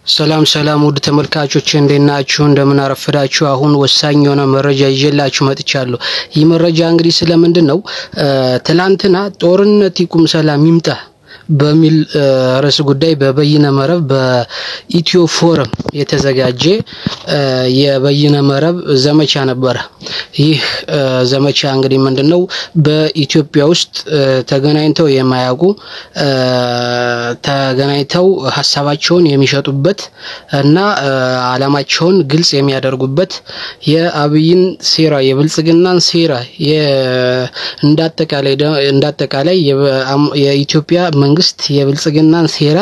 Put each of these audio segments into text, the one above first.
ሰላም ሰላም ውድ ተመልካቾች እንደናችሁ እንደምን አረፈዳችሁ አሁን ወሳኝ የሆነ መረጃ ይዤላችሁ መጥቻለሁ ይህ መረጃ እንግዲህ ስለምንድነው ትላንትና ጦርነት ይቁም ሰላም ይምጣ በሚል ርዕስ ጉዳይ በበይነ መረብ በኢትዮ ፎረም የተዘጋጀ የበይነ መረብ ዘመቻ ነበር ይህ ዘመቻ እንግዲህ ምንድነው በኢትዮጵያ ውስጥ ተገናኝተው የማያውቁ ተገናኝተው ሐሳባቸውን የሚሸጡበት እና አላማቸውን ግልጽ የሚያደርጉበት የአብይን ሴራ የብልጽግናን ሴራ እንዳጠቃላይ የኢትዮጵያ መንግስት የብልጽግናን ሴራ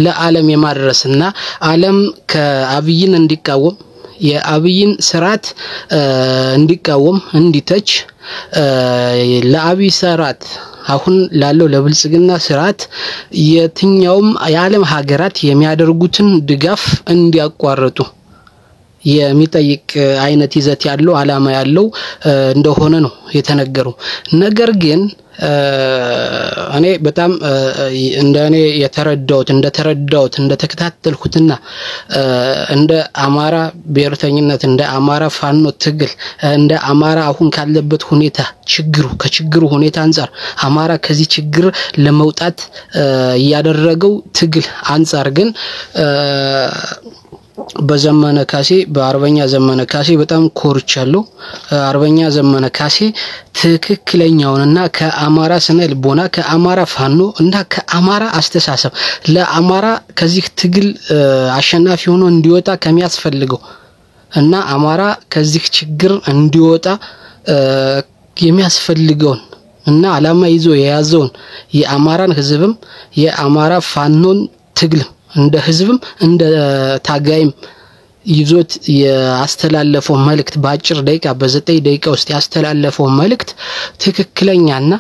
ለዓለም የማድረስና ዓለም ከአብይን እንዲቃወም የአብይን ስርዓት እንዲቃወም እንዲተች ለአብይ ስርዓት አሁን ላለው ለብልጽግና ስርዓት የትኛውም የዓለም ሀገራት የሚያደርጉትን ድጋፍ እንዲያቋርጡ የሚጠይቅ አይነት ይዘት ያለው አላማ ያለው እንደሆነ ነው የተነገረው ነገር ግን እኔ በጣም እንደኔ እንደተረዳሁት እንደተከታተልኩትና እንደ አማራ ብሔርተኝነት እንደ አማራ ፋኖ ትግል እንደ አማራ አሁን ካለበት ሁኔታ ከችግሩ ሁኔታ አንፃር አማራ ከዚህ ችግር ለመውጣት ያደረገው ትግል አንፃር ግን በዘመነ ካሴ በአርበኛ ዘመነ ካሴ በጣም ኮርቻለሁ አርበኛ ዘመነ ካሴ ትክክለኛውንና ከአማራ ስነ ልቦና ከአማራ ፋኖ እና ከአማራ አስተሳሰብ ለአማራ ከዚህ ትግል አሸናፊ ሆኖ እንዲወጣ ከሚያስፈልገው እና አማራ ከዚህ ችግር እንዲወጣ የሚያስፈልገውን እና አላማ ይዞ የያዘውን የአማራን ህዝብም የአማራ ፋኖን ትግል እንደ ህዝብም እንደ ታጋይም ይዞት ያስተላለፈው መልእክት በአጭር ደቂቃ በ9 ደቂቃ ውስጥ ያስተላለፈው መልእክት ትክክለኛና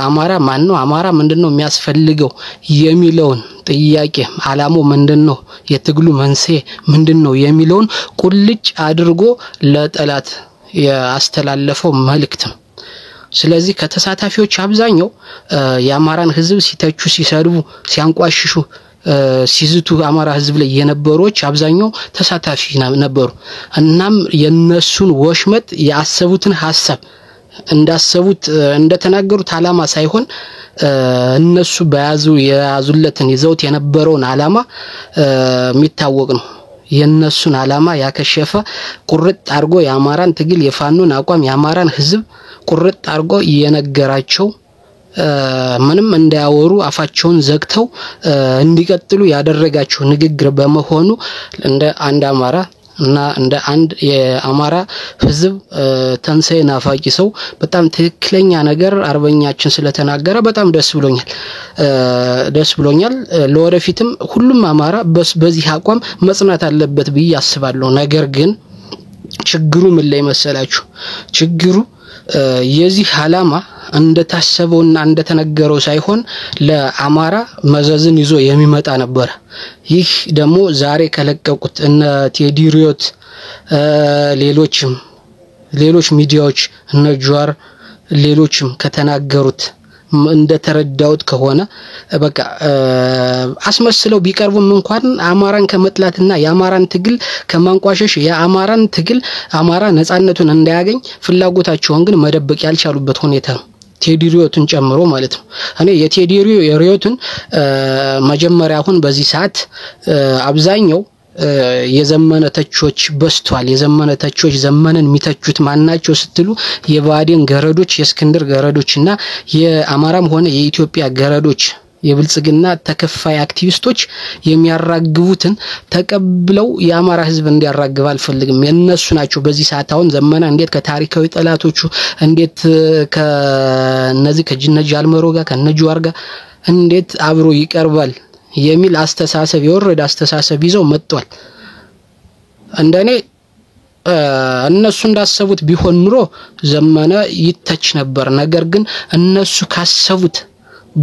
አማራ ማን ነው አማራ ምንድነው የሚያስፈልገው የሚለውን ጥያቄ አላማው ምንድነው የትግሉ መንስኤ ምንድነው የሚለውን ቁልጭ አድርጎ ለጠላት ያስተላለፈው መልእክት ስለዚህ ከተሳታፊዎች አብዛኛው የአማራን ህዝብ ሲተቹ ሲሰድቡ ሲያንቋሽሹ ሲዝቱ አማራ ህዝብ ላይ የነበሩዎች አብዛኛው ተሳታፊ ነበሩ እናም የነሱን ወሽመጥ ያሰቡትን ሐሳብ እንዳሰቡት እንደተናገሩት አላማ ሳይሆን እነሱ የያዙለትን ይዘውት የነበረውን አላማ የሚታወቅ ነው የነሱን አላማ ያከሸፈ ቁርጥ አርጎ የአማራን ትግል የፋኖን አቋም የአማራን ህዝብ ቁርጥ አርጎ የነገራቸው ምንም እንዳያወሩ አፋቸውን ዘግተው እንዲቀጥሉ ያደረጋቸው ንግግር በመሆኑ እንደ አንድ አማራ እና እንደ አንድ የአማራ ህዝብ ተንሳይ ናፋቂ ሰው በጣም ትክክለኛ ነገር አርበኛችን ስለተናገረ በጣም ደስ ብሎኛል ለወደፊትም ሁሉም አማራ በዚህ አቋም መጽናት አለበት ብዬ አስባለሁ ነገር ግን ችግሩ ምን ላይ መሰላችሁ ችግሩ የዚህ አላማ እንደታሰበውና እንደተነገረው ሳይሆን ለአማራ መዘዝን ይዞ የሚመጣ ነበር ይህ ደግሞ ዛሬ ከለቀቁት እነ ቴዲሪዮት ሌሎች ሚዲያዎች እነ ጁዋር ሌሎችም ከተናገሩት እንደተረዳውት ከሆነ በቃ አስመስለው ቢቀርቡም እንኳን አማራን ከመጥላትና የአማራን ትግል ከማንቋሸሽ የአማራን ትግል አማራ ነፃነቱን እንዳያገኝ ፍላጎታቸውን ግን መደበቅ ያልቻሉበት ሁኔታ ነው ቴዲሪዮትን ጨምሮ ማለት ነው እኔ የቴዲሪዮትን መጀመሪያ አሁን በዚህ ሰዓት አብዛኛው የዘመነ ተቾች በስቷል የዘመነ ተቾች ዘመነን የሚተቹት ማናቸው ስትሉ የባዴን ገረዶች የእስክንድር ገረዶችና የአማራም ሆነ የኢትዮጵያ ገረዶች የብልጽግና ተከፋይ አክቲቪስቶች የሚያራግቡትን ተቀብለው የአማራ ህዝብ እንዲያራግብ አልፈልግም የነሱ ናቸው በዚህ ሰዓት አሁን ዘመነ እንዴት ከታሪካዊ ጠላቶቹ እንዴት ከነዚህ ከጅነጅ አልመሮ ጋር ከነጁዋር ጋር እንዴት አብሮ ይቀርባል የሚል አስተሳሰብ የወረደ አስተሳሰብ ይዘው መጥቷል እንደኔ እነሱ እንዳሰቡት ቢሆን ኑሮ ዘመነ ይተች ነበር ነገር ግን እነሱ ካሰቡት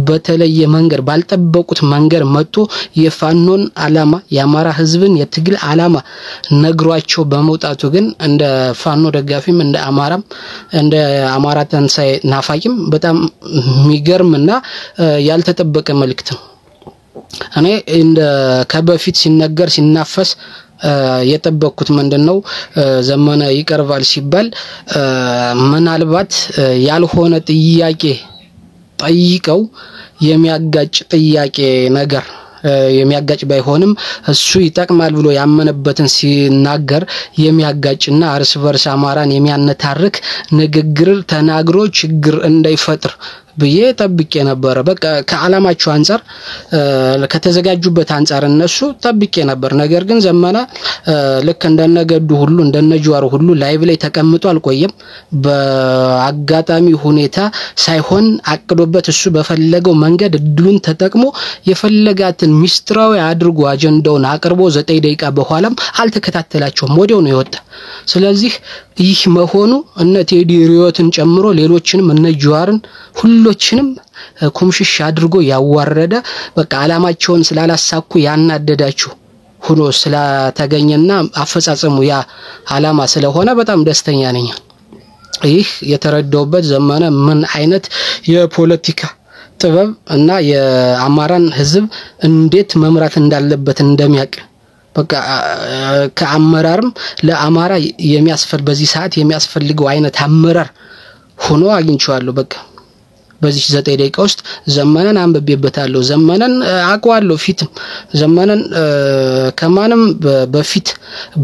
በተለየ መንገር ባልጠበቁት መንገር መጥቶ የፋኖን አላማ የአማራ ህዝብን የትግል አላማ ነግሯቸው በመውጣቱ ግን እንደ ፋኖ ደጋፊም እንደ አማራ ተንሳይ ናፋቂም በጣም የሚገርምና ያልተጠበቀ መልእክት ነው እኔ እንደ ከበፊት ሲነገር ሲናፈስ የጠበቅኩት ምንድነው ዘመነ ይቀርባል ሲባል ምናልባት ያልሆነ ጥያቄ ጠይቀው የሚያጋጭ ጥያቄ ነገር የሚያጋጭ ባይሆንም እሱ ይጠቅማል ብሎ ያመነበትን ሲናገር የሚያጋጭና እርስ በርስ አማራን የሚያነታርክ ንግግር ተናግሮ ችግር እንዳይፈጥር ብዬ ጠብቄ ነበር። በቃ ከዓላማቸው አንፃር ከተዘጋጁበት አንፃር እነሱ ጠብቄ ነበር። ነገር ግን ዘመነ ልክ እንደነገዱ ሁሉ እንደነጅዋሩ ሁሉ ላይቭ ላይ ተቀምጦ አልቆየም። በአጋጣሚ ሁኔታ ሳይሆን አቅዶበት እሱ በፈለገው መንገድ እድሉን ተጠቅሞ የፈለጋትን ሚስጥራዊ አድርጎ አጀንዳውን አቅርቦ 9 ደቂቃ በኋላም አልተከታተላቸውም፣ ወዲያው ነው የወጣ። ስለዚህ ይህ መሆኑ እነ ቴዲ ሪዮትን ጨምሮ ሌሎችንም እነ ጅዋርን ሁሎችንም ኮምሽሽ አድርጎ ያዋረደ በቃ ዓላማቸውን ስላላሳኩ ያናደዳቸው ሆኖ ስለተገኘና አፈጻጸሙ ያ ዓላማ ስለሆነ በጣም ደስተኛ ነኝ። ይህ የተረዳውበት ዘመነ ምን አይነት የፖለቲካ ጥበብ እና የአማራን ህዝብ እንዴት መምራት እንዳለበት እንደሚያውቅ በቃ ከአመራርም ለአማራ በዚህ ሰዓት የሚያስፈልገው አይነት አመራር ሆኖ አግኝቻለሁ። በቃ በዚህ 9 ደቂቃ ውስጥ ዘመነን አንብቤበታለሁ። ዘመነን አቋዋለሁ ፊትም ዘመነን ከማንም በፊት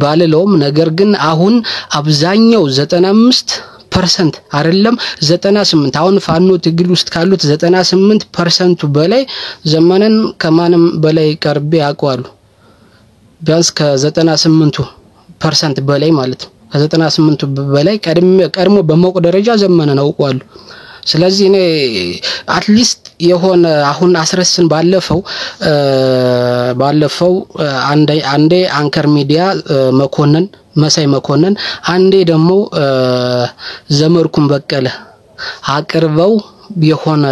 ባልለውም፣ ነገር ግን አሁን አብዛኛው 95% አይደለም 98 አሁን ፋኖ ትግል ውስጥ ካሉት 98% በላይ ዘመነን ከማንም በላይ ቀርቤ አቋዋለሁ። ቢያንስ ከ98% በላይ ማለት ነው። ከ98 በላይ ቀድሞ በመቆ ደረጃ ዘመነን አውቀዋለሁ። ስለዚህ እኔ አትሊስት የሆነ አሁን አስረስን ባለፈው አንዴ አንከር ሚዲያ መኮንን መሳይ መኮንን አንዴ ደግሞ ዘመርኩም በቀለ አቅርበው የሆነ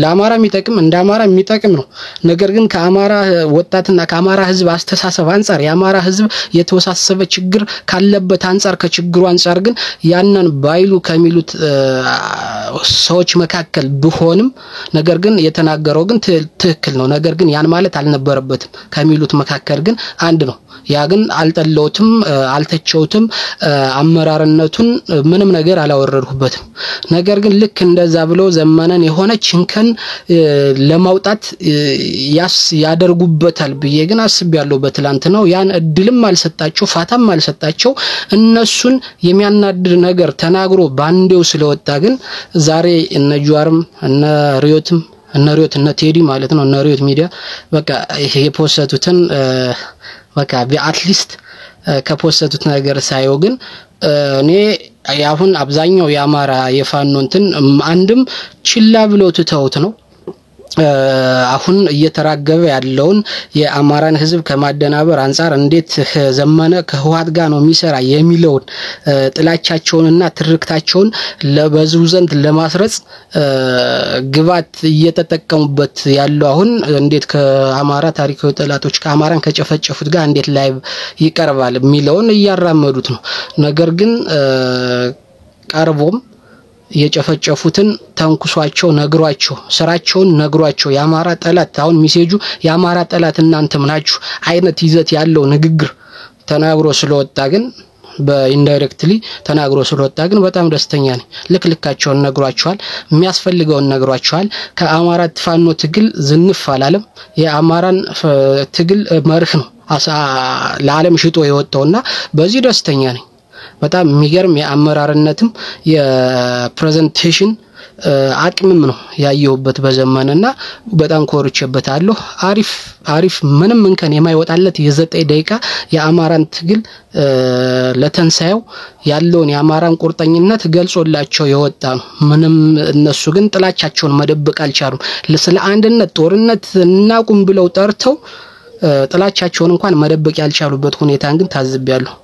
ለአማራ የሚጠቅም እንደ አማራ የሚጠቅም ነው። ነገር ግን ከአማራ ወጣትና ከአማራ ህዝብ አስተሳሰብ አንፃር የአማራ ህዝብ የተወሳሰበ ችግር ካለበት አንፃር ከችግሩ አንፃር ግን ያንን ባይሉ ከሚሉት ሰዎች መካከል ቢሆንም ነገር ግን የተናገረው ግን ትክክል ነው። ነገር ግን ያን ማለት አልነበረበትም ከሚሉት መካከል ግን አንድ ነው። ያ ግን አልጠለውትም አልተቸውትም አመራርነቱን ምንም ነገር አላወረድኩበትም። ነገር ግን ልክ እንደዛ ብሎ ዘመነን የሆነ ችንከን ለማውጣት ያደርጉበታል ብዬ ግን አስቤያለሁ። በትላንት ነው ያን እድልም አልሰጣቸው ፋታም አልሰጣቸው። እነሱን የሚያናድድ ነገር ተናግሮ ባንዴው ስለወጣ ግን ዛሬ እነ ጅዋርም እነ ሪዮትም እነ ቴዲ ማለት ነው እነ ሪዮት ሚዲያ በቃ ይሄ የፖስተቱትን በቃ በአትሊስት ከፖስተቱት ነገር ሳይው ግን እኔ ያሁን አብዛኛው የአማራ የፋኖ እንትን አንድም ችላ ብለው ትተውት ነው አሁን እየተራገበ ያለውን የአማራን ህዝብ ከማደናበር አንፃር እንዴት ዘመነ ከህዋት ጋር ነው የሚሰራ የሚለውን ጥላቻቸውንና ትርክታቸውን ለበዙ ዘንድ ለማስረጽ ግባት እየተጠቀሙበት ያለው አሁን እንዴት ከአማራ ታሪካዊ ጠላቶች ከአማራን ከጨፈጨፉት ጋር እንዴት ላይቭ ይቀርባል የሚለውን እያራመዱት ነው። ነገር ግን ቀርቦም የጨፈጨፉትን ተንኩሷቸው ነግሯቸው ስራቸውን ነግሯቸው ያማራ ጠላት አሁን ሚሴጁ ያማራ ጠላት እናንተም ናችሁ አይነት ይዘት ያለው ንግግር ተናግሮ ስለወጣ ግን በኢንዳይሬክትሊ ተናግሮ ስለወጣ ግን በጣም ደስተኛ ነኝ። ልክልካቸውን ነግሯቸዋል፣ የሚያስፈልገውን ነግሯቸዋል። ከአማራ ፋኖ ትግል ዝንፍ አላለም። የአማራን ትግል መርህ ነው ለዓለም ሽጦ የወጣውና በዚህ ደስተኛ ነኝ። በጣም የሚገርም የአመራርነትም የፕሬዘንቴሽን አቅምም ነው ያየውበት በዘመነና በጣም ኮርቼበታለሁ። አሪፍ ምንም እንከን የማይወጣለት የ9 ደቂቃ የአማራን ትግል ለተንሳየው ያለውን የአማራን ቁርጠኝነት ገልጾላቸው የወጣ ነው። ምንም እነሱ ግን ጥላቻቸውን መደበቅ አልቻሉም። ስለ አንድነት ጦርነት እናቁም ብለው ጠርተው ጥላቻቸውን እንኳን መደበቅ ያልቻሉበት ሁኔታን ግን ታዝቤያለሁ።